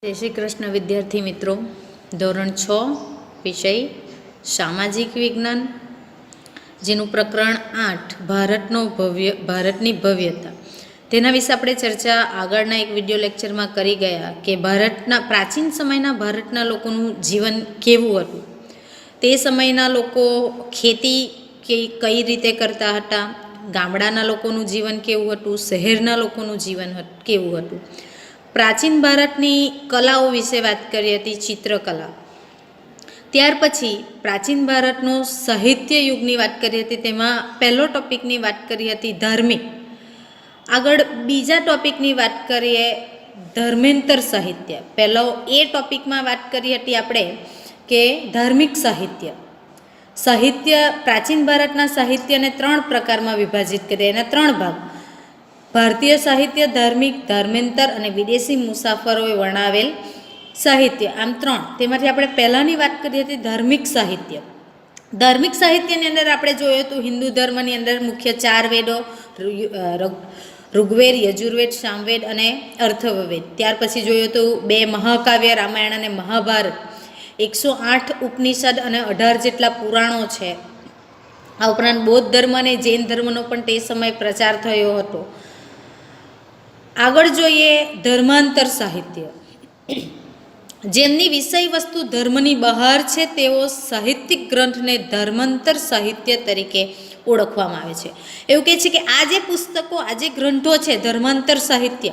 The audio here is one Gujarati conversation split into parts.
જય શ્રી કૃષ્ણ વિદ્યાર્થી મિત્રો, ધોરણ 6 વિષય સામાજિક વિજ્ઞાન, જેનું પ્રકરણ 8 ભારતની ભવ્યતા, તેના વિશે આપણે ચર્ચા આગળના એક વિડીયો લેક્ચરમાં કરી ગયા કે પ્રાચીન સમયના ભારતના લોકોનું જીવન કેવું હતું. તે સમયના લોકો ખેતી કઈ રીતે કરતા હતા, ગામડાના લોકોનું જીવન કેવું હતું, શહેરના લોકોનું જીવન કેવું હતું. પ્રાચીન ભારતની કલાઓ વિશે વાત કરી હતી, ચિત્રકલા. ત્યાર પછી પ્રાચીન ભારતનો સાહિત્ય યુગની વાત કરી હતી, તેમાં પહેલો ટોપિકની વાત કરી હતી ધાર્મિક. આગળ બીજા ટોપિકની વાત કરીએ ધર્મેન્તર સાહિત્ય. પહેલો એ ટોપિકમાં વાત કરી હતી આપણે કે ધાર્મિક સાહિત્ય. પ્રાચીન ભારતના સાહિત્યને 3 પ્રકારમાં વિભાજિત કરીએ, એના 3 ભાગ: ભારતીય સાહિત્ય, ધાર્મિક, ધર્મેન્તર અને વિદેશી મુસાફરોએ વર્ણવેલ સાહિત્ય. આમ 3. તેમાંથી આપણે પહેલાંની વાત કરી હતી ધાર્મિક સાહિત્ય. ધાર્મિક સાહિત્યની અંદર આપણે જોયું હતું હિન્દુ ધર્મની અંદર મુખ્ય 4 વેદો: ઋગ્વેદ, યજુર્વેદ, સામવેદ અને અથર્વવેદ. ત્યાર પછી જોયું હતું 2 મહાકાવ્ય, રામાયણ અને મહાભારત, 108 ઉપનિષદ અને 18 જેટલા પુરાણો છે. આ ઉપરાંત બૌદ્ધ ધર્મ અને જૈન ધર્મનો પણ તે સમયે પ્રચાર થયો હતો. આગળ જોઈએ ધર્માંતર સાહિત્ય. જેમની વિષય વસ્તુ ધર્મની બહાર છે તેઓ સાહિત્યિક ગ્રંથને ધર્માંતર સાહિત્ય તરીકે ઓળખવામાં આવે છે. એવું કહે છે કે આ જે પુસ્તકો, આ જે ગ્રંથો છે ધર્માંતર સાહિત્ય,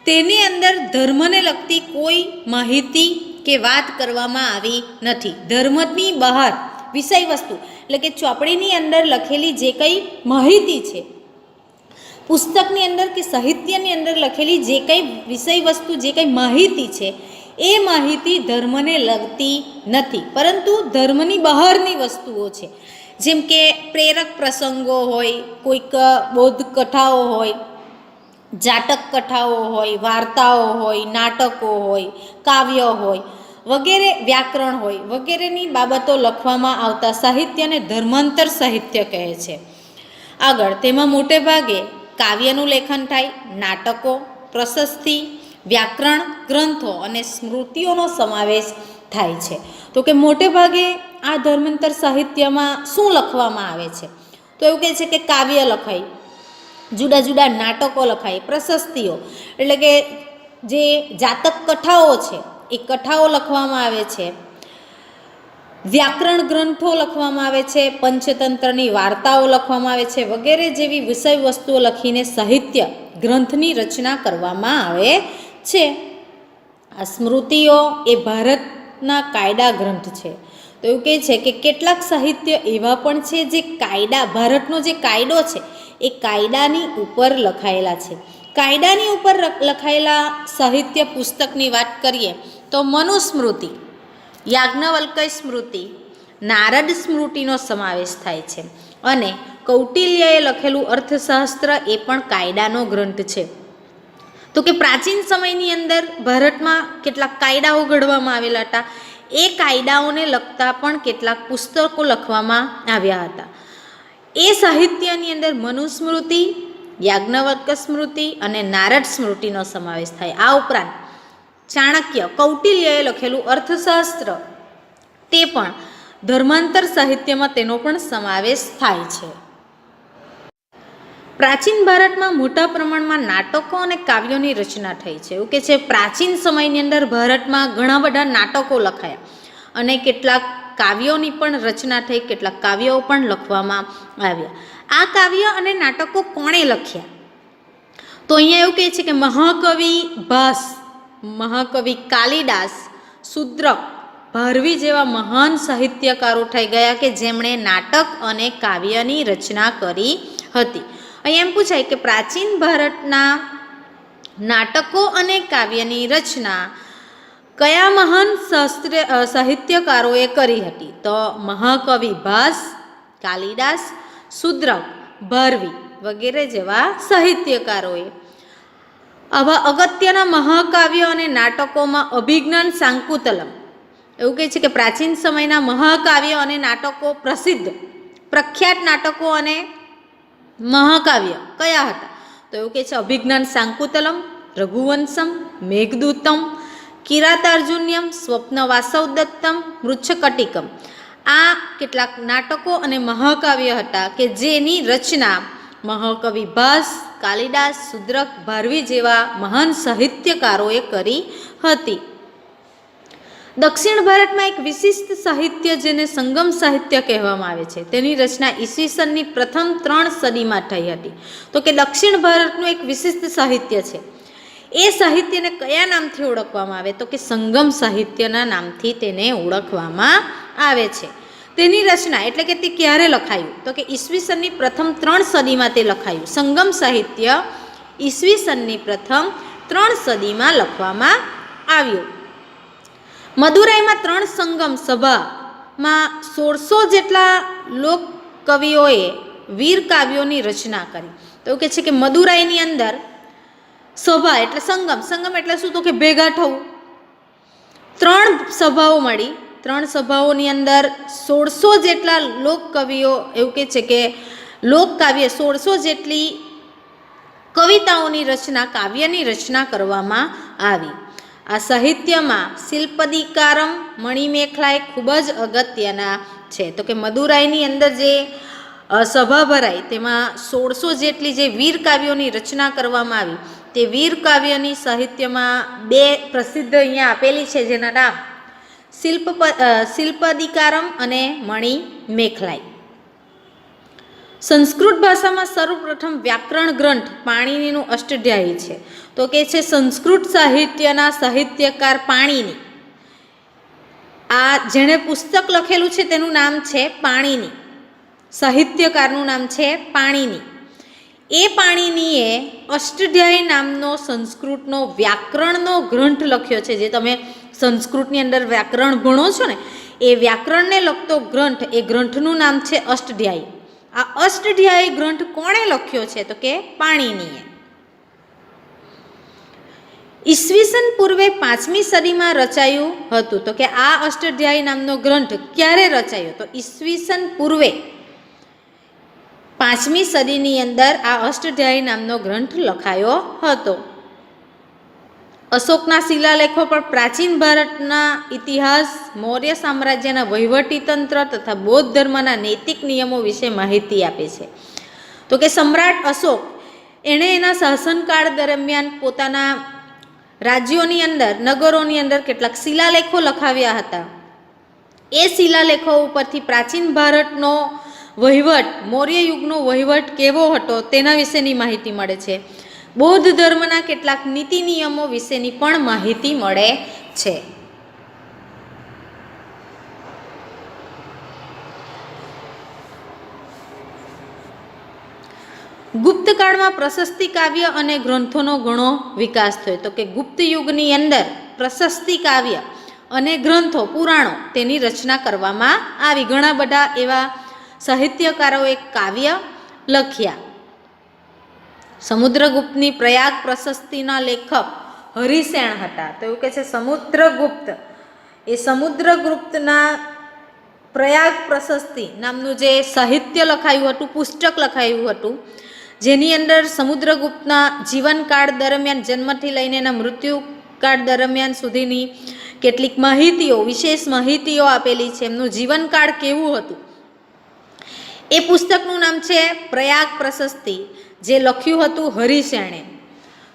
તેની અંદર ધર્મને લગતી કોઈ માહિતી કે વાત કરવામાં આવી નથી. ધર્મની બહાર વિષય વસ્તુ એટલે કે ચોપડીની અંદર લખેલી જે કંઈ માહિતી છે, પુસ્તકની અંદર કે સાહિત્યની અંદર લખેલી જે કંઈ વિષય વસ્તુ, જે કંઈ માહિતી છે, એ માહિતી ધર્મને લગતી નથી, પરંતુ ધર્મની બહારની વસ્તુઓ છે. જેમ કે પ્રેરક પ્રસંગો હોય, કોઈક બૌદ્ધ કથાઓ હોય, જાતક કથાઓ હોય, વાર્તાઓ હોય, નાટકો હોય, કાવ્ય હોય વગેરે, વ્યાકરણ હોય વગેરેની બાબતો લખવામાં આવતા સાહિત્યને ધર્માંતર સાહિત્ય કહે છે. આગળ તેમાં મોટે ભાગે કાવ્યનું લેખન થાય, નાટકો, પ્રશસ્તિ, વ્યાકરણ ગ્રંથો અને સ્મૃતિઓનો સમાવેશ થાય છે. તો કે મોટે ભાગે આ ધર્માંતર સાહિત્યમાં શું લખવામાં આવે છે? તો એવું કહે છે કે કાવ્ય લખાય, જુદા જુદા નાટકો લખાય, પ્રશસ્તિઓ એટલે કે જે જાતક કથાઓ છે એ કથાઓ લખવામાં આવે છે, વ્યાકરણ ગ્રંથો લખવામાં આવે છે, પંચતંત્રની વાર્તાઓ લખવામાં આવે છે વગેરે જેવી વિષય વસ્તુઓ લખીને સાહિત્ય ગ્રંથની રચના કરવામાં આવે છે. આ સ્મૃતિઓ એ ભારતના કાયદા ગ્રંથ છે. તો એવું કહે છે કે કેટલાક સાહિત્ય એવા પણ છે જે કાયદા, ભારતનો જે કાયદો છે એ કાયદાની ઉપર લખાયેલા છે. કાયદાની ઉપર લખાયેલા સાહિત્ય પુસ્તકની વાત કરીએ તો મનુસ્મૃતિ, યાજ્ઞવલ્ક્ય સ્મૃતિ, નારદ સ્મૃતિનો સમાવેશ થાય છે. અને કૌટિલ્યએ લખેલું અર્થશાસ્ત્ર એ પણ કાયદાનો ગ્રંથ છે. તો કે પ્રાચીન સમયની અંદર ભારતમાં કેટલાક કાયદાઓ ઘડવામાં આવેલા હતા. એ કાયદાઓને લગતા પણ કેટલાક પુસ્તકો લખવામાં આવ્યા હતા. એ સાહિત્યની અંદર મનુસ્મૃતિ, યાજ્ઞવલ્ક્ય સ્મૃતિ અને નારદ સ્મૃતિનો સમાવેશ થાય. આ ઉપરાંત ચાણક્ય, કૌટિલ્યએ લખેલું અર્થશાસ્ત્ર, તે પણ ધર્માંતર સાહિત્યમાં તેનો પણ સમાવેશ થાય છે. પ્રાચીન ભારતમાં મોટા પ્રમાણમાં નાટકો અને કાવ્યોની રચના થઈ છે. એવું કે છે પ્રાચીન સમયની અંદર ભારતમાં ઘણા બધા નાટકો લખાયા અને કેટલાક કાવ્યોની પણ રચના થઈ, કેટલાક કાવ્યો પણ લખવામાં આવ્યા. આ કાવ્ય અને નાટકો કોણે લખ્યા? તો અહીંયા એવું કહે છે કે મહાકવિ ભાસ, મહાકવિ કાલિદાસ, શુદ્રક, ભારવી જેવા મહાન સાહિત્યકારો થઈ ગયા કે જેમણે નાટક અને કાવ્યની રચના કરી હતી. અહીં એમ પૂછાય કે પ્રાચીન ભારતના નાટકો અને કાવ્યની રચના કયા મહાન સાહિત્યકારોએ કરી હતી? તો મહાકવિ ભાસ, કાલિદાસ, શુદ્રક, ભારવી વગેરે જેવા સાહિત્યકારોએ. આવા અગત્યના મહાકાવ્યો અને નાટકોમાં અભિજ્ઞાન શાકુંતલમ, એવું કહે છે કે પ્રાચીન સમયના મહાકાવ્યો અને નાટકો, પ્રખ્યાત નાટકો અને મહાકાવ્ય કયા હતા? તો એવું કહે છે અભિજ્ઞાન શાકુંતલમ, રઘુવંશમ, મેઘદૂતમ, કિરાતાર્જુન્યમ, સ્વપ્ન વાસવદત્તમ, મૃચ્છકટિકમ. આ કેટલાક નાટકો અને મહાકાવ્ય હતા કે જેની રચના મહાકવિ ભાસ, કાલિદાસ, શુદ્રક, ભારવી જેવા મહાન સાહિત્યકારોએ કરી હતી. દક્ષિણ ભારતમાં એક વિશિષ્ટ સાહિત્ય જેને સંગમ સાહિત્ય કહેવામાં આવે છે, તેની રચના ઈસવીસનની પ્રથમ 3 સદીમાં થઈ હતી. તો કે દક્ષિણ ભારતનું એક વિશિષ્ટ સાહિત્ય છે. એ સાહિત્યને કયા નામથી ઓળખવામાં આવે? તો કે સંગમ સાહિત્યના નામથી તેને ઓળખવામાં આવે છે. તેની રચના એટલે કે તે ક્યારે લખાયું? તો કે ઈસવીસનની પ્રથમ 3 સદીમાં તે લખાયું. સંગમ સાહિત્ય ઈસવીસનની પ્રથમ 3 સદીમાં લખવામાં આવ્યું. મદુરાઈમાં 3 સંગમ સભામાં 1600 જેટલા લોક કવિઓએ વીર કાવ્યોની રચના કરી. તો કે છે કે મદુરાઈની અંદર સભા એટલે સંગમ, સંગમ એટલે શું? તો કે ભેગા થવું. 3 સભાઓ મળી. 3 સભાઓની અંદર 1600 જેટલા લોક કવિઓ, એવું કે છે કે લોક કાવ્ય 1600 જેટલી કવિતાઓની રચના, કાવ્યની રચના કરવામાં આવી. આ સાહિત્યમાં શિલ્પદીકારમ, મણિમેખલા એ ખૂબ જ અગત્યના છે. તો કે મદુરાઈની અંદર જે સભા ભરાઈ તેમાં 1600 જેટલી જે વીર કાવ્યોની રચના કરવામાં આવી. તે વીર કાવ્યની સાહિત્યમાં 2 પ્રસિદ્ધ અહીંયા આપેલી છે, જેના નામ શિલ્પદીકારમ અને મણિમેખલાઈ. સંસ્કૃત ભાષામાં સર્વપ્રથમ વ્યાકરણ ગ્રંથ પાણિનીનું અષ્ટાધ્યાયી છે. તો કે છે સંસ્કૃત સાહિત્યના સાહિત્યકાર પાણિની. આ જેણે પુસ્તક લખેલું છે તેનું નામ છે પાણિની. સાહિત્યકારનું નામ છે પાણિની. એ પાણિનીએ અષ્ટાધ્યાયી નામનો સંસ્કૃતનો વ્યાકરણનો ગ્રંથ લખ્યો છે. જે તમે સંસ્કૃતની અંદર વ્યાકરણ ભણો છો ને, એ વ્યાકરણને લગતો ગ્રંથ, એ ગ્રંથનું નામ છે અષ્ટાધ્યાયી. આ અષ્ટાધ્યાયી ગ્રંથ કોણે લખ્યો છે? તો કે પાણિનીએ. ઈસવીસન પૂર્વે 5મી સદીમાં રચાયું હતું. તો કે આ અષ્ટાધ્યાયી નામનો ગ્રંથ ક્યારે રચાયો? તો ઈસવીસન પૂર્વે 5મી સદીની અંદર આ અષ્ટાધ્યાયી નામનો ગ્રંથ લખાયો હતો. અશોકના શિલાલેખો પર પ્રાચીન ભારતના ઇતિહાસ, મૌર્ય સામ્રાજ્યના વહીવટી તંત્ર તથા બૌદ્ધ ધર્મના નૈતિક નિયમો વિશે માહિતી આપે છે. તો કે સમ્રાટ અશોક એણે એના શાસનકાળ દરમિયાન પોતાના રાજ્યોની અંદર, નગરોની અંદર કેટલાક શિલાલેખો લખાવ્યા હતા. એ શિલાલેખો ઉપરથી પ્રાચીન ભારતનો વહીવટ, મૌર્ય યુગનો વહીવટ કેવો હતો તેના વિશેની માહિતી મળે છે. બૌદ્ધ ધર્મના કેટલાક નીતિ નિયમો વિશેની પણ માહિતી મળે છે. ગુપ્તકાળમાં પ્રશસ્તિ કાવ્ય અને ગ્રંથોનો ઘણો વિકાસ થયો. તો કે ગુપ્ત યુગની અંદર પ્રશસ્તિ કાવ્ય અને ગ્રંથો, પુરાણો તેની રચના કરવામાં આવી. ઘણા બધા એવા સાહિત્યકારોએ કાવ્ય લખ્યા. સમુદ્રગુપ્તની પ્રયાગ પ્રશસ્તિના લેખક હરિસેન હતા. તો એવું કે છે સમુદ્રગુપ્ત, એ સમુદ્રગુપ્તના પ્રયાગ પ્રશસ્તિ નામનું જે સાહિત્ય લખાયું હતું, પુસ્તક લખાયું હતું, જેની અંદર સમુદ્રગુપ્તના જીવનકાળ દરમિયાન, જન્મથી લઈને એના મૃત્યુકાળ દરમિયાન સુધીની કેટલીક માહિતીઓ, વિશેષ માહિતીઓ આપેલી છે. એમનું જીવનકાળ કેવું હતું એ પુસ્તકનું નામ છે પ્રયાગ પ્રશસ્તિ, જે લખ્યું હતું હરિસેણે.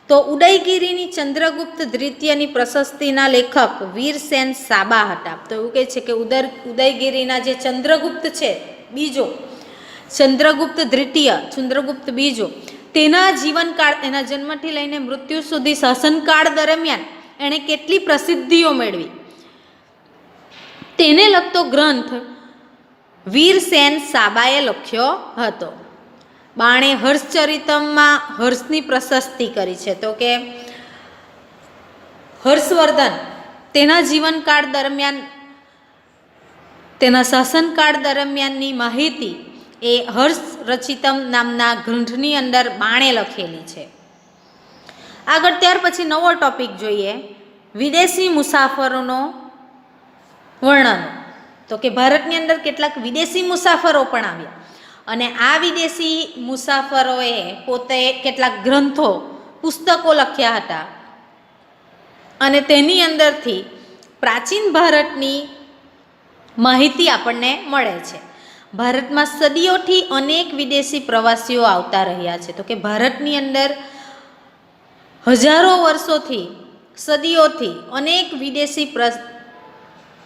તો ઉદયગીરીની ચંદ્રગુપ્ત દ્વિતીયની પ્રશસ્તિના લેખક વીરસેન સાબા હતા. તો એવું કહે છે કે ઉદયગીરીના જે ચંદ્રગુપ્ત છે બીજો, ચંદ્રગુપ્ત દ્વિતીય, ચંદ્રગુપ્ત બીજો, તેના જીવનકાળ, એના જન્મથી લઈને મૃત્યુ સુધી શાસનકાળ દરમિયાન એણે કેટલી પ્રસિદ્ધિઓ મેળવી તેને લગતો ગ્રંથ વીરસેન સાબાએ લખ્યો હતો. બાણે હર્ષચરિતમમાં હર્ષની પ્રશસ્તિ કરી છે. તો કે હર્ષવર્ધન તેના જીવનકાળ દરમિયાન, તેના શાસનકાળ દરમિયાનની માહિતી એ હર્ષ રચિતમ નામના ગ્રંથની અંદર બાણે લખેલી છે. આગળ ત્યાર પછી નવો ટોપિક જોઈએ, વિદેશી મુસાફરોનો વર્ણન. તો કે ભારતની અંદર કેટલાક વિદેશી મુસાફરો પણ આવ્યા અને આ વિદેશી મુસાફરોએ પોતે કેટલાક ગ્રંથો, પુસ્તકો લખ્યા હતા. અને તેની અંદરથી પ્રાચીન ભારતની માહિતી આપણને મળે છે. ભારતમાં સદીઓથી અનેક વિદેશી પ્રવાસીઓ આવતા રહ્યા છે. તો કે ભારતની અંદર હજારો વર્ષોથી, સદીઓથી અનેક વિદેશી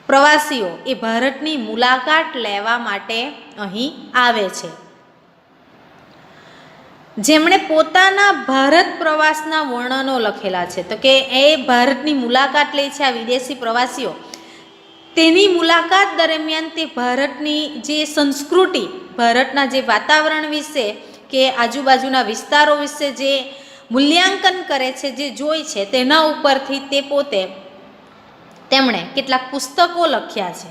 પ્રવાસીઓ એ ભારતની મુલાકાત લેવા માટે અહીં આવે છે. જેમણે પોતાના ભારત પ્રવાસના વર્ણનો લખેલા છે. તો કે એ ભારતની મુલાકાત લે છે આ વિદેશી પ્રવાસીઓ. તેની મુલાકાત દરમિયાન તે ભારતની જે સંસ્કૃતિ, ભારતના જે વાતાવરણ વિશે કે આજુબાજુના વિસ્તારો વિશે જે મૂલ્યાંકન કરે છે, જે જોઈ છે, તેના ઉપરથી તે પોતે તેમણે કેટલાક પુસ્તકો લખ્યા છે.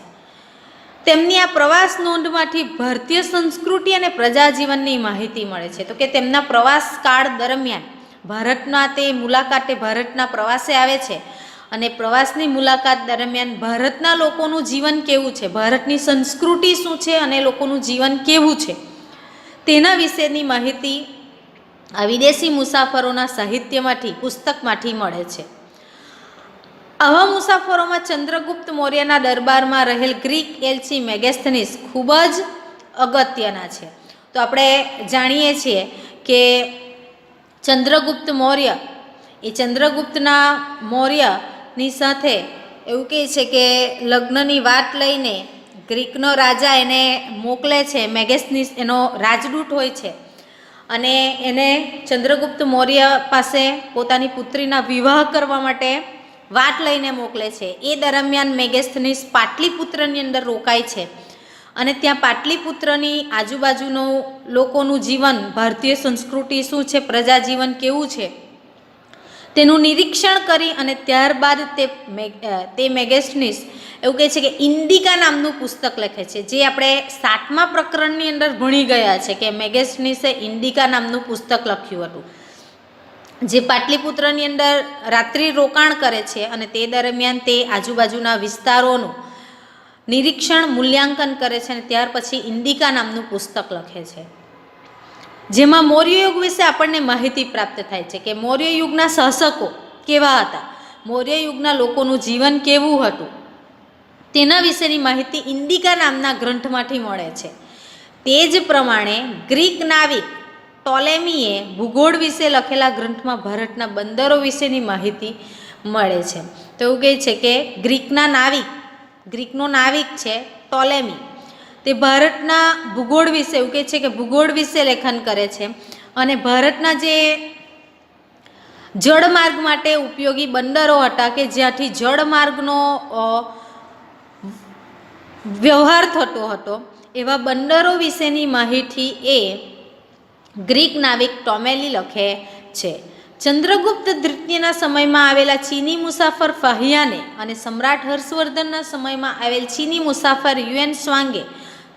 તેમની આ પ્રવાસ નોંધમાંથી ભારતીય સંસ્કૃતિ અને પ્રજાજીવનની માહિતી મળે છે. તો કે તેમના પ્રવાસ કાળ દરમિયાન ભારતના તે મુલાકાતે, ભારતના પ્રવાસે આવે છે અને પ્રવાસની મુલાકાત દરમિયાન ભારતના લોકોનું જીવન કેવું છે, ભારતની સંસ્કૃતિ શું છે અને લોકોનું જીવન કેવું છે, તેના વિશેની માહિતી આ વિદેશી મુસાફરોના સાહિત્યમાંથી, પુસ્તકમાંથી મળે છે. આવા મુસાફરોમાં ચંદ્રગુપ્ત મૌર્યના દરબારમાં રહેલ ગ્રીક એલ્ચી મેગેસ્થનીસ ખૂબ જ અગત્યના છે. તો આપણે જાણીએ છીએ કે ચંદ્રગુપ્ત મૌર્ય એ ચંદ્રગુપ્તના મૌર્યની સાથે એવું કહે છે કે લગ્નની વાત લઈને ગ્રીકનો રાજા એને મોકલે છે. મેગેસ્થનીસ એનો રાજદૂત હોય છે અને એને ચંદ્રગુપ્ત મૌર્ય પાસે પોતાની પુત્રીના વિવાહ કરવા માટે વાત લઈને મોકલે છે. એ દરમિયાન મેગેસ્થનીસ પાટલીપુત્રની અંદર રોકાય છે અને ત્યાં પાટલીપુત્રની આજુબાજુનું લોકોનું જીવન, ભારતીય સંસ્કૃતિ શું છે, પ્રજાજીવન કેવું છે, તેનું નિરીક્ષણ કરી અને ત્યારબાદ તે મેગેસ્થનીસ એવું કહે છે કે ઇન્ડિકા નામનું પુસ્તક લખે છે, જે આપણે 7મા પ્રકરણની અંદર ભણી ગયા છે કે મેગેસ્થનીસે ઇન્ડિકા નામનું પુસ્તક લખ્યું હતું, જે પાટલીપુત્રની અંદર રાત્રિ રોકાણ કરે છે અને તે દરમિયાન તે આજુબાજુના વિસ્તારોનું નિરીક્ષણ, મૂલ્યાંકન કરે છે અને ત્યાર પછી ઇન્ડિકા નામનું પુસ્તક લખે છે, જેમાં મૌર્ય યુગ વિશે આપણને માહિતી પ્રાપ્ત થાય છે કે મૌર્ય યુગના શાસકો કેવા હતા, મૌર્ય યુગના લોકોનું જીવન કેવું હતું, તેના વિશેની માહિતી ઇન્ડિકા નામના ગ્રંથમાંથી મળે છે. તે જ પ્રમાણે ગ્રીક નાવિક ટોલેમીએ ભૂગોળ વિશે લખેલા ગ્રંથમાં ભારતના બંદરો વિશેની માહિતી મળે છે. તો એવું કહે છે કે ગ્રીકનો નાવિક છે ટોલેમી, તે ભારતના ભૂગોળ વિશે એવું કહે છે કે ભૂગોળ વિશે લેખન કરે છે અને ભારતના જે જળમાર્ગ માટે ઉપયોગી બંદરો હતા કે જ્યાંથી જળમાર્ગનો વ્યવહાર થતો હતો, એવા બંદરો વિશેની માહિતી એ ગ્રીક નાવિક ટોલેમી લખે છે. ચંદ્રગુપ્ત દ્વિતીયના સમયમાં આવેલા ચીની મુસાફર ફાહિયાને અને સમ્રાટ હર્ષવર્ધનના સમયમાં આવેલ ચીની મુસાફર યુએન સ્વાંગે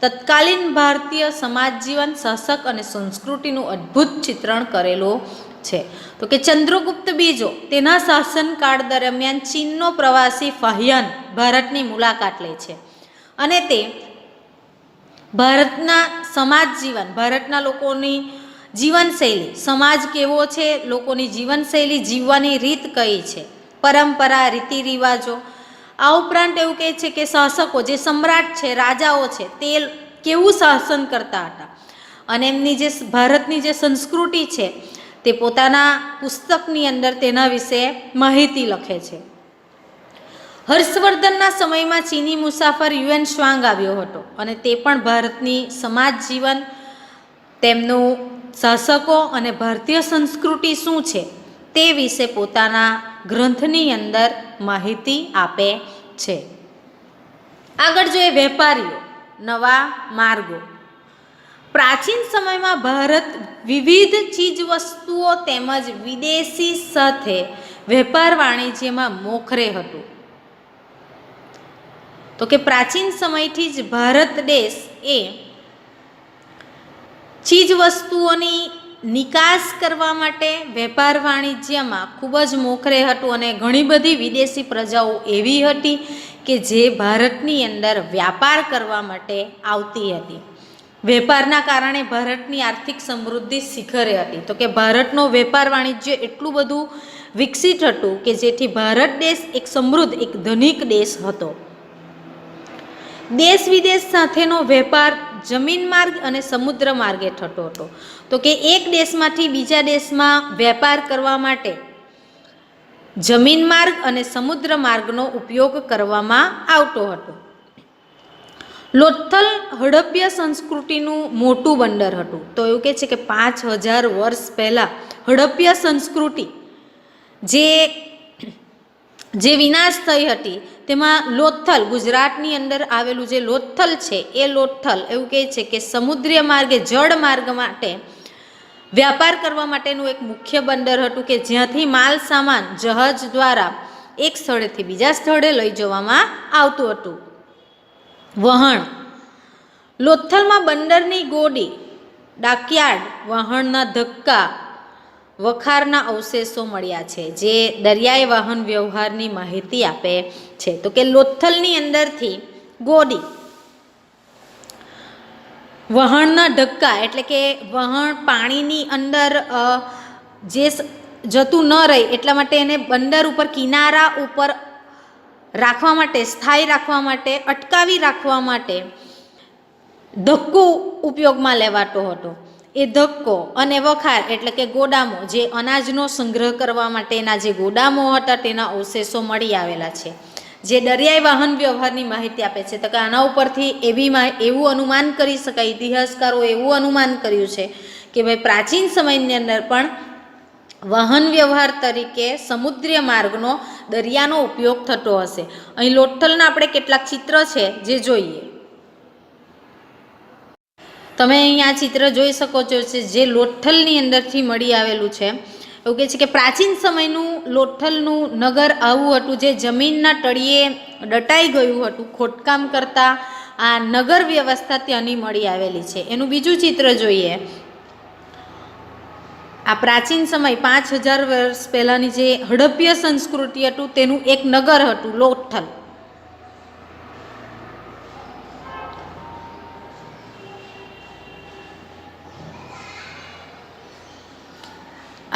તત્કાલીન ભારતીય સમાજ જીવન, શાસક અને સંસ્કૃતિનું અદ્ભુત ચિત્રણ કરેલું છે. તો કે ચંદ્રગુપ્ત બીજો તેના શાસનકાળ દરમિયાન ચીનનો પ્રવાસી ફાહિયાન ભારતની મુલાકાત લે છે અને તે ભારતના સમાજ જીવન, ભારતના લોકોની જીવનશૈલી, સમાજ કેવો છે, લોકોની જીવનશૈલી, જીવવાની રીત કઈ છે, પરંપરા, રીતિ રિવાજો, આ ઉપરાંત એવું કહે છે કે શાસકો, જે સમ્રાટ છે, રાજાઓ છે, તે કેવું શાસન કરતા હતા અને એમની જે ભારતની જે સંસ્કૃતિ છે તે પોતાના પુસ્તકની અંદર તેના વિશે માહિતી લખે છે. હર્ષવર્ધનના સમયમાં ચીની મુસાફર યુએન સ્વાંગ આવ્યો હતો અને તે પણ ભારતની સમાજ જીવન, તેમનું શાસકો અને ભારતીય સંસ્કૃતિ શું છે તે વિશે પોતાના ગ્રંથની અંદર માહિતી આપે છે. આગળ જોઈએ વેપારીઓ, નવા માર્ગો. પ્રાચીન સમયમાં ભારત વિવિધ ચીજવસ્તુઓ તેમજ વિદેશી સાથે વેપાર વાણિજ્યમાં મોખરે હતું. તો કે પ્રાચીન સમયથી જ ભારત દેશ એ ચીજવસ્તુઓની નિકાસ કરવા માટે વેપાર વાણિજ્યમાં ખૂબ જ મોખરે હતું અને ઘણી બધી વિદેશી પ્રજાઓ એવી હતી કે જે ભારતની અંદર વ્યાપાર કરવા માટે આવતી હતી. વેપારના કારણે ભારતની આર્થિક સમૃદ્ધિ શિખરે હતી. તો કે ભારતનો વેપાર વાણિજ્ય એટલું બધું વિકસિત હતું કે જેથી ભારત દેશ એક સમૃદ્ધ, એક ધનિક દેશ હતો. દેશ વિદેશ સાથેનો વેપાર જમીન માર્ગ અને સમુદ્ર માર્ગે થતો હતો. તો કે એક દેશમાંથી બીજા દેશમાં વેપાર કરવા માટે જમીન માર્ગ અને સમુદ્ર માર્ગનો ઉપયોગ કરવામાં આવતો હતો. લોથલ હડપ્પા સંસ્કૃતિનું મોટું બંદર હતું. તો એવું કહે છે કે 5000 વર્ષ પહેલાં હડપ્પા સંસ્કૃતિ જે વિનાશ થઈ હતી તેમાં લોથલ, ગુજરાતની અંદર આવેલું જે લોથલ છે એ લોથલ એવું કહે છે કે સમુદ્રીય માર્ગે, જળ માર્ગ માટે વ્યાપાર કરવા માટેનું એક મુખ્ય બંદર હતું કે જ્યાંથી માલ સામાન જહાજ દ્વારા એક સ્થળેથી બીજા સ્થળે લઈ જવામાં આવતું હતું. વહાણ. લોથલમાં બંદરની ગોડી, ડાકયાર્ડ, વહાણના ધક્કા, વખારના અવશેષો મળ્યા છે જે દરિયાઈ વાહન વ્યવહારની માહિતી આપે છે. તો કે લોથલની અંદરથી ગોડી, વહાણના ધક્કા એટલે કે વહાણ પાણીની અંદર જે જતું ન રહે એટલા માટે એને બંદર ઉપર, કિનારા ઉપર રાખવા માટે, સ્થાયી રાખવા માટે, અટકાવી રાખવા માટે ધક્કો ઉપયોગમાં લેવાતો હતો. એ ધક્કો અને વખાર એટલે કે ગોદામો, જે અનાજનો સંગ્રહ કરવા માટેના જે ગોદામો હતા તેના અવશેષો મળી આવેલા છે જે દરિયાઈ વાહન વ્યવહારની માહિતી આપે છે. તો કે આના ઉપરથી એવું અનુમાન કરી શકાય, ઇતિહાસકારો એવું અનુમાન કર્યું છે કે ભાઈ પ્રાચીન સમયની અંદર પણ વાહન વ્યવહાર તરીકે સમુદ્રીય માર્ગનો, દરિયાનો ઉપયોગ થતો હશે. અહીં લોથલના આપણે કેટલાક ચિત્ર છે જે જોઈએ. તમે અહીંયા ચિત્ર જોઈ શકો છો જે લોથલની અંદરથી મળી આવેલું છે. એવું કહે છે કે પ્રાચીન સમયનું લોથલનું નગર આવું હતું જે જમીનના તળિયે દટાઈ ગયું હતું. ખોદકામ કરતાં આ નગર વ્યવસ્થા ત્યાંની મળી આવેલી છે. એનું બીજું ચિત્ર જોઈએ. આ પ્રાચીન સમય 5000 વર્ષ પહેલાંની જે હડપ્પા સંસ્કૃતિ હતું તેનું એક નગર હતું લોથલ.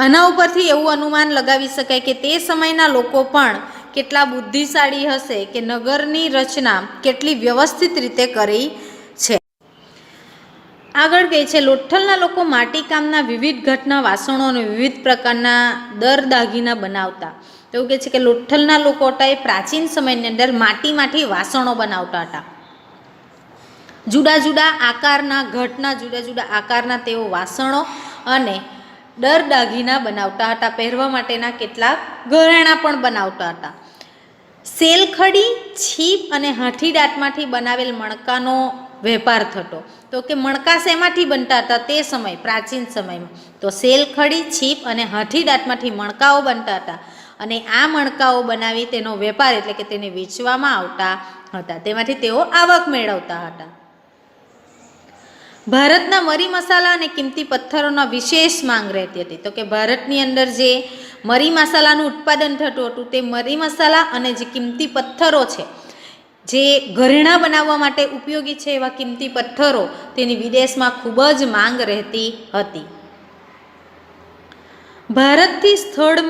આના ઉપરથી એવું અનુમાન લગાવી શકાય કે તે સમયના લોકો પણ કેટલા બુદ્ધિશાળી હશે કે નગરની રચના કેટલી વ્યવસ્થિત રીતે કરી છે. આગળ કહે છે લોથલના લોકો માટીકામના વિવિધ ઘટના વાસણો અને વિવિધ પ્રકારના દાગીના બનાવતા. તો એવું કહે છે કે લોથલના લોકો હતા એ પ્રાચીન સમયની અંદર માટીમાંથી વાસણો બનાવતા હતા. જુદા જુદા આકારના, ઘટના જુદા જુદા આકારના તેઓ વાસણો અને દાગીના બનાવતા હતા. પહેરવા માટેના કેટલાક ઘરેણાં પણ બનાવતા હતા. સેલખડી, છીપ અને હાથીદાંતમાંથી બનાવેલ મણકાનો વેપાર થતો. તો કે મણકા શેમાંથી બનતા હતા તે સમય, પ્રાચીન સમયમાં? તો સેલખડી, છીપ અને હાથીદાંતમાંથી મણકાઓ બનતા હતા અને આ મણકાઓ બનાવી તેનો વેપાર એટલે કે તેને વેચવામાં આવતા હતા. તેમાંથી તેઓ આવક મેળવતા હતા. ભારતના મરી મસાલા અને કિંમતી પથ્થરોના વિશેષ માંગ રહેતી હતી. તો કે ભારતની અંદર જે મરી મસાલાનું ઉત્પાદન થતું હતું તે મરી મસાલા અને જે કિંમતી પથ્થરો છે, જે ઘરેણાં બનાવવા માટે ઉપયોગી છે એવા કિંમતી પથ્થરો, તેની વિદેશમાં ખૂબ જ માંગ રહેતી હતી. ભારતથી સ્થળ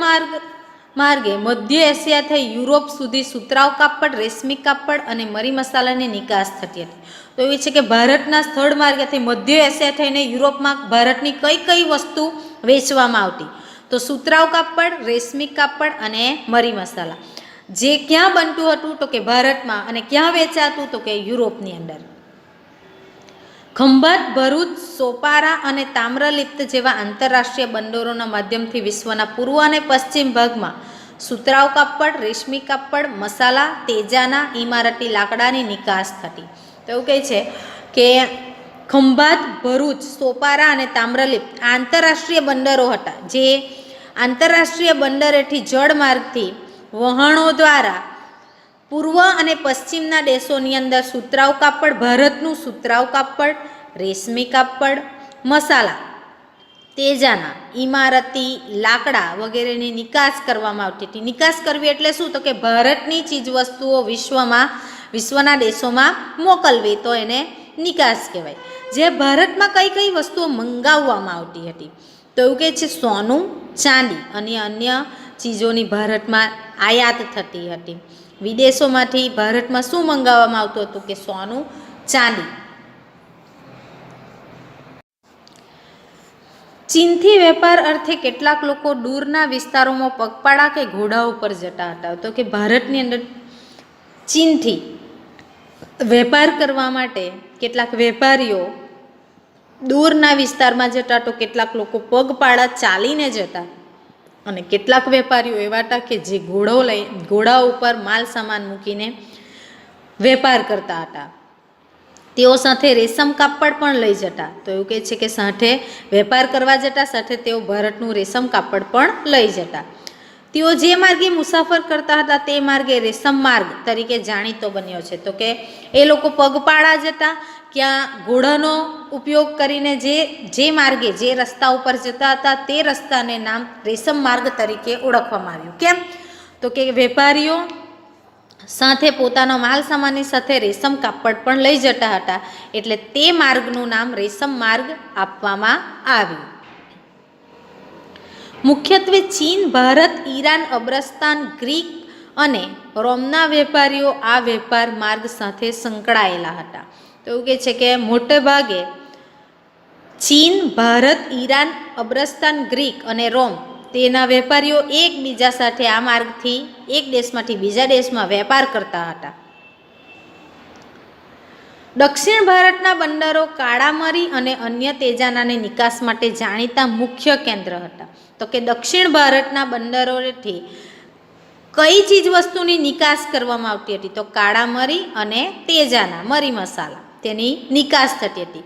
માર્ગે મધ્ય એશિયા થઈ યુરોપ સુધી સુતરાઉ કાપડ, રેશમી કાપડ અને મરી મસાલાની નિકાસ થતી હતી. તો એ છે કે ભારતના સ્થળ માર્ગેથી મધ્ય એશિયા થઈને યુરોપમાં ભારતની કઈ કઈ વસ્તુ વેચવામાં આવતી? તો સુતરાઉ કાપડ, રેશમી કાપડ અને મરી મસાલા. જે ક્યાં બનતું હતું? તો કે ભારતમાં. અને ક્યાં વેચાતું? તો કે યુરોપની અંદર. ખંભાત, ભરૂચ, સોપારા અને તામ્રલિપ્ત જેવા આંતરરાષ્ટ્રીય બંદરોના માધ્યમથી વિશ્વના પૂર્વ અને પશ્ચિમ ભાગમાં સુતરાઉ કાપડ, રેશમી કાપડ, મસાલા, તેજાના, ઇમારતી લાકડાની નિકાસ થતી. તો એવું કહે છે કે ખંભાત, ભરૂચ, સોપારા અને તામ્રલિપ્ત આંતરરાષ્ટ્રીય બંદરો હતા. જે આંતરરાષ્ટ્રીય બંદરેથી જળમાર્ગથી વહાણો દ્વારા પૂર્વ અને પશ્ચિમના દેશોની અંદર સુતરાઉ કાપડ, ભારતનું સુતરાઉ કાપડ, રેશમી કાપડ, મસાલા, તેજાના, ઇમારતી લાકડા વગેરેની નિકાસ કરવામાં આવતી હતી. નિકાસ કરવી એટલે શું? તો કે ભારતની ચીજવસ્તુઓ વિશ્વના દેશોમાં મોકલવી, તો એને નિકાસ કહેવાય. જે ભારતમાં કઈ કઈ વસ્તુઓ મંગાવવામાં આવતી હતી, તો એવું કહે છે સોનું, ચાંદી અને અન્ય ચીજોની ભારતમાં આયાત થતી હતી. વિદેશોમાંથી ભારતમાં શું મંગાવવામાં આવતું હતું કે સોનું, ચાંદી. ચીનથી વેપાર અર્થે કેટલાક લોકો દૂરના વિસ્તારોમાં પગપાળા કે ઘોડા ઉપર જતા હતા. તો કે ભારતની અંદર ચીનથી વેપાર કરવા માટે કેટલાક વેપારીઓ દૂરના વિસ્તારમાં જતા, તો કેટલાક લોકો પગપાળા ચાલીને જતા અને કેટલાક વેપારીઓ એવા હતા કે જે ઘોડા ઉપર માલ સામાન મૂકીને વેપાર કરતા હતા. તેઓ સાથે રેશમ કાપડ પણ લઈ જતા. તો એવું કહે છે કે સાથે વેપાર કરવા જતા, સાથે તેઓ ભારતનું રેશમ કાપડ પણ લઈ જતા. તેઓ જે માર્ગે મુસાફર કરતા હતા તે માર્ગે રેશમ માર્ગ તરીકે જાણીતો બન્યો છે. તો કે એ લોકો પગપાળા જતા, ક્યાં ઘોડાનો ઉપયોગ કરીને જે માર્ગે જે રસ્તા ઉપર જતા હતા તે રસ્તાને નામ રેશમ માર્ગ તરીકે ઓળખવામાં આવ્યું. કેમ? તો કે વેપારીઓ સાથે પોતાનો માલ સામાનની સાથે રેશમ કાપડ પણ લઈ જતા હતા, એટલે તે માર્ગનું નામ રેશમ માર્ગ આપવામાં આવ્યું. મુખ્યત્વે ચીન, ભારત, ઈરાન, અબરસ્તાન, ગ્રીક અને રોમના વેપારીઓ આ વેપાર માર્ગ સાથે સંકળાયેલા હતા. તો એવું કહે છે કે મોટે ભાગે ચીન, ભારત, ઈરાન, અબરસ્તાન, ગ્રીક અને રોમ તેના વેપારીઓ એકબીજા સાથે આ માર્ગથી એક દેશમાંથી બીજા દેશમાં વેપાર કરતા હતા. દક્ષિણ ભારતના બંદરો કાળામરી અને અન્ય તેજાનાની નિકાસ માટે જાણીતા મુખ્ય કેન્દ્ર હતા. તો કે દક્ષિણ ભારતના બંદરોથી કઈ ચીજ વસ્તુની નિકાસ કરવામાં આવતી હતી? તો કાળામરી અને તેજાના, મરી મસાલા, તેની નિકાસ થતી હતી.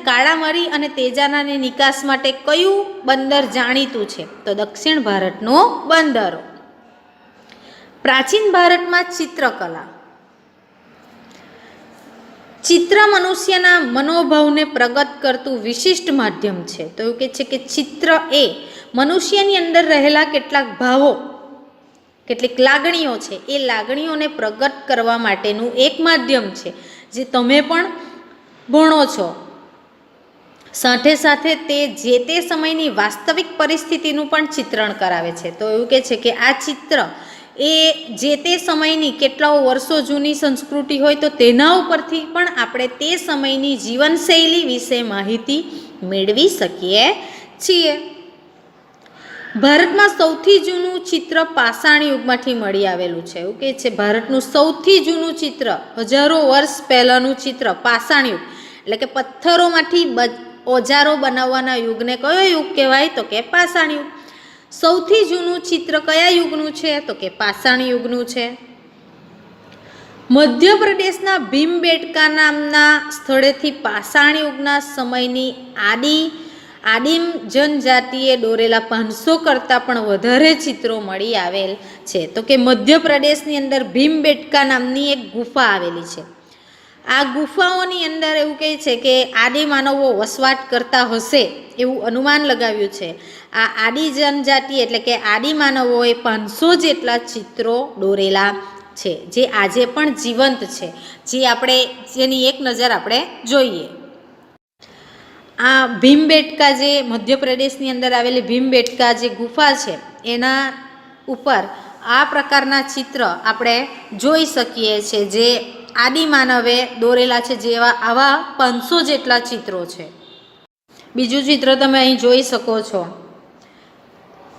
કાળામરી અને તેજાનાની નિકાસ માટે કયું બંદર જાણીતું છે? તો દક્ષિણ ભારતનું બંદરો. પ્રાચીન ભારતમાં ચિત્રકલા. ચિત્ર મનુષ્યના મનોભાવને પ્રગટ કરતું વિશિષ્ટ માધ્યમ છે. તો એવું કહે છે કે ચિત્ર એ મનુષ્યની અંદર રહેલા કેટલાક ભાવો, કેટલીક લાગણીઓ છે, એ લાગણીઓને પ્રગટ કરવા માટેનું એક માધ્યમ છે, જે તમે પણ ભણો છો. સાથે સાથે તે જે તે સમયની વાસ્તવિક પરિસ્થિતિનું પણ ચિત્રણ કરાવે છે. તો એવું કહે છે કે આ ચિત્ર એ જે તે સમયની કેટલાઓ વર્ષો જૂની સંસ્કૃતિ હોય તો તેના ઉપરથી પણ આપણે તે સમયની જીવનશૈલી વિશે માહિતી મેળવી શકીએ છીએ. ભારતમાં સૌથી જૂનું ચિત્ર પાષાણ યુગમાંથી મળી આવેલું છે. એવું કહે છે ભારતનું સૌથી જૂનું ચિત્ર, હજારો વર્ષ પહેલાંનું ચિત્ર પાષાણ યુગ, એટલે કે પથ્થરોમાંથી ઓજારો બનાવવાના યુગને કયો યુગ કહેવાય? તો કે પાષાણ યુગ. સૌથી જૂનું ચિત્ર કયા યુગનું છે? તો કે પાષાણ યુગનું છે. મધ્યપ્રદેશના ભીમબેટકા નામના સ્થળેથી પાષાણ યુગના સમયની આદિમ જનજાતિએ દોરેલા 500 કરતાં પણ વધારે ચિત્રો મળી આવેલ છે. તો કે મધ્યપ્રદેશની અંદર ભીમબેટકા નામની એક ગુફા આવેલી છે. આ ગુફાઓની અંદર એવું કહે છે કે આદિમાનવો વસવાટ કરતા હશે એવું અનુમાન લગાવ્યું છે. આ આદિ જનજાતિ એટલે કે આદિમાનવોએ 500 જેટલા ચિત્રો દોરેલા છે, જે આજે પણ જીવંત છે, જેની એક નજર આપણે જોઈએ. આ ભીમબેટકા જે મધ્યપ્રદેશની અંદર આવેલી ભીમબેટકા જે ગુફા છે એના ઉપર આ પ્રકારના ચિત્ર આપણે જોઈ શકીએ છીએ, જે આદિમાનવે દોરેલા છે, જેવા આવા 500 જેટલા ચિત્રો છે. બીજું ચિત્ર તમે અહીં જોઈ શકો છો.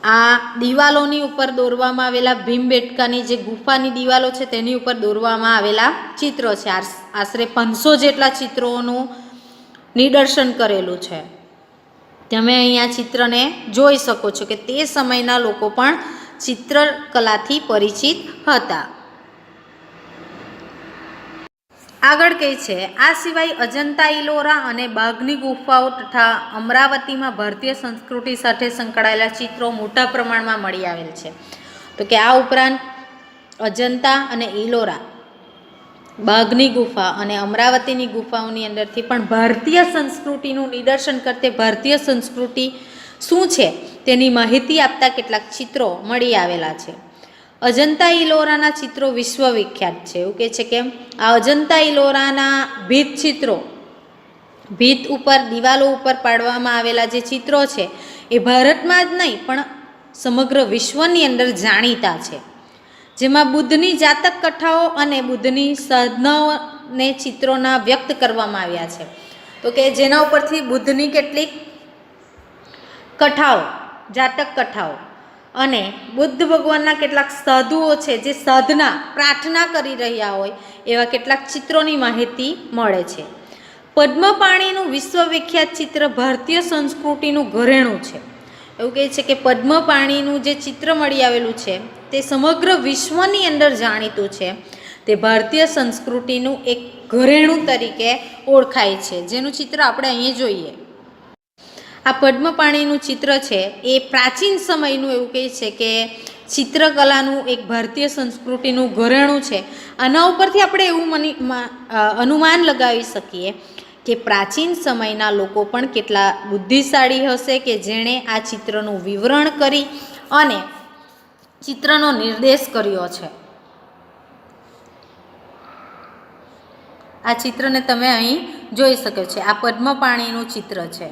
આ દિવાલોની ઉપર દોરવામાં આવેલા ભીમબેટકાની જે ગુફાની દિવાલો છે તેની ઉપર દોરવામાં આવેલા ચિત્રો છે. આશરે 500 જેટલા ચિત્રોનું નિદર્શન કરેલું છે. તમે અહીંયા ચિત્રને જોઈ શકો છો કે તે સમયના લોકો પણ ચિત્રકલાથી પરિચિત હતા. આગળ કહે છે આ સિવાય અજંતા ઇલોરા અને બાઘની ગુફાઓ તથા અમરાવતીમાં ભારતીય સંસ્કૃતિ સાથે સંકળાયેલા ચિત્રો મોટા પ્રમાણમાં મળી આવેલ છે. તો કે આ ઉપરાંત અજંતા અને ઇલોરા, બાઘની ગુફા અને અમરાવતીની ગુફાઓની અંદરથી પણ ભારતીય સંસ્કૃતિનું નિદર્શન કરતે ભારતીય સંસ્કૃતિ શું છે તેની માહિતી આપતા કેટલાક ચિત્રો મળી આવેલા છે. અજંતા ઇલોરાના ચિત્રો વિશ્વવિખ્યાત છે. એવું કહે છે કે આ અજંતા ઇલોરાના ભીંત ચિત્રો ભીત ઉપર, દિવાલો ઉપર પાડવામાં આવેલા જે ચિત્રો છે એ ભારતમાં જ નહીં પણ સમગ્ર વિશ્વની અંદર જાણીતા છે, જેમાં બુદ્ધની જાતક કથાઓ અને બુદ્ધની સાધનાઓને ચિત્રોના વ્યક્ત કરવામાં આવ્યા છે. તો કે જેના ઉપરથી બુદ્ધની કેટલીક કથાઓ, જાતક કથાઓ અને બુદ્ધ ભગવાનના કેટલાક સાધુઓ છે જે સાધના, પ્રાર્થના કરી રહ્યા હોય એવા કેટલાક ચિત્રોની માહિતી મળે છે. પદ્મપાણીનું વિશ્વવિખ્યાત ચિત્ર ભારતીય સંસ્કૃતિનું ઘરેણું છે. એવું કહે છે કે પદ્મપાણીનું જે ચિત્ર મળી આવેલું છે તે સમગ્ર વિશ્વની અંદર જાણીતું છે. તે ભારતીય સંસ્કૃતિનું એક ઘરેણું તરીકે ઓળખાય છે, જેનું ચિત્ર આપણે અહીં જોઈએ. આ પદ્મપાણીનું ચિત્ર છે એ પ્રાચીન સમયનું એવું કહે છે કે ચિત્રકલાનું એક ભારતીય સંસ્કૃતિનું ઘરેણું છે. આના ઉપરથી આપણે એવું અનુમાન લગાવી શકીએ કે પ્રાચીન સમયના લોકો પણ કેટલા બુદ્ધિશાળી હશે કે જેણે આ ચિત્રનું વિવરણ કરી અને ચિત્રનો નિર્દેશ કર્યો છે. આ ચિત્રને તમે અહીં જોઈ શકો છો. આ પદ્મપાણીનું ચિત્ર છે.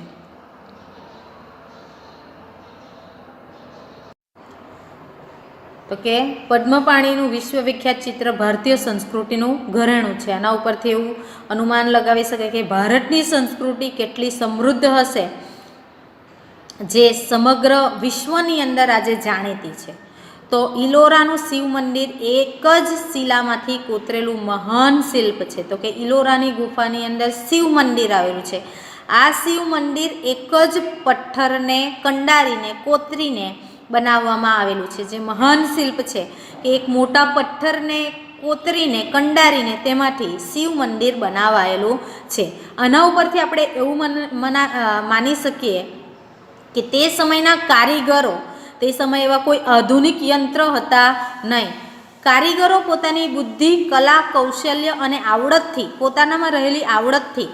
તો કે પદ્મપાણીનું વિશ્વવિખ્યાત ચિત્ર ભારતીય સંસ્કૃતિનું ઘરેણું છે. આના ઉપરથી એવું અનુમાન લગાવી શકાય કે ભારતની સંસ્કૃતિ કેટલી સમૃદ્ધ હશે જે સમગ્ર વિશ્વની અંદર આજે જાણીતી છે. તો ઇલોરાનું શિવ મંદિર એક જ શિલામાંથી કોતરેલું મહાન શિલ્પ છે. તો કે ઇલોરાની ગુફાની અંદર શિવ મંદિર આવેલું છે. આ શિવ મંદિર એક જ પથ્થરને કંડારીને, કોતરીને બનાવવામાં આવેલું છે. જે મહાન શિલ્પ છે કે એક મોટા પથ્થરને કોતરીને, કંડારીને તેમાંથી શિવ મંદિર બનાવાયેલું છે. આના ઉપરથી આપણે એવું માની શકીએ કે તે સમયના કારીગરો, તે સમયે એવા કોઈ આધુનિક યંત્ર હતા નહીં. કારીગરો પોતાની બુદ્ધિ, કલા, કૌશલ્ય અને આવડતથી, પોતાનામાં રહેલી આવડતથી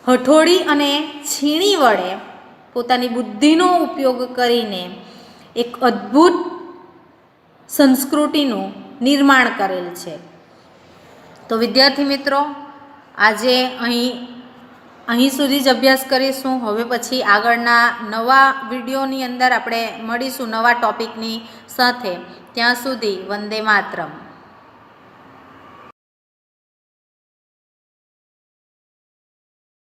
હથોડી અને છીણી વડે પોતાની બુદ્ધિનો ઉપયોગ કરીને એક અદ્ભુત સંસ્કૃતિનું નિર્માણ કરેલ છે. તો વિદ્યાર્થી મિત્રો, આજે અહીં સુધી જ અભ્યાસ કરીશું. હવે પછી આગળના નવા વિડીયોની અંદર આપણે મળીશું નવા ટોપિકની સાથે. ત્યાં સુધી વંદે માતરમ.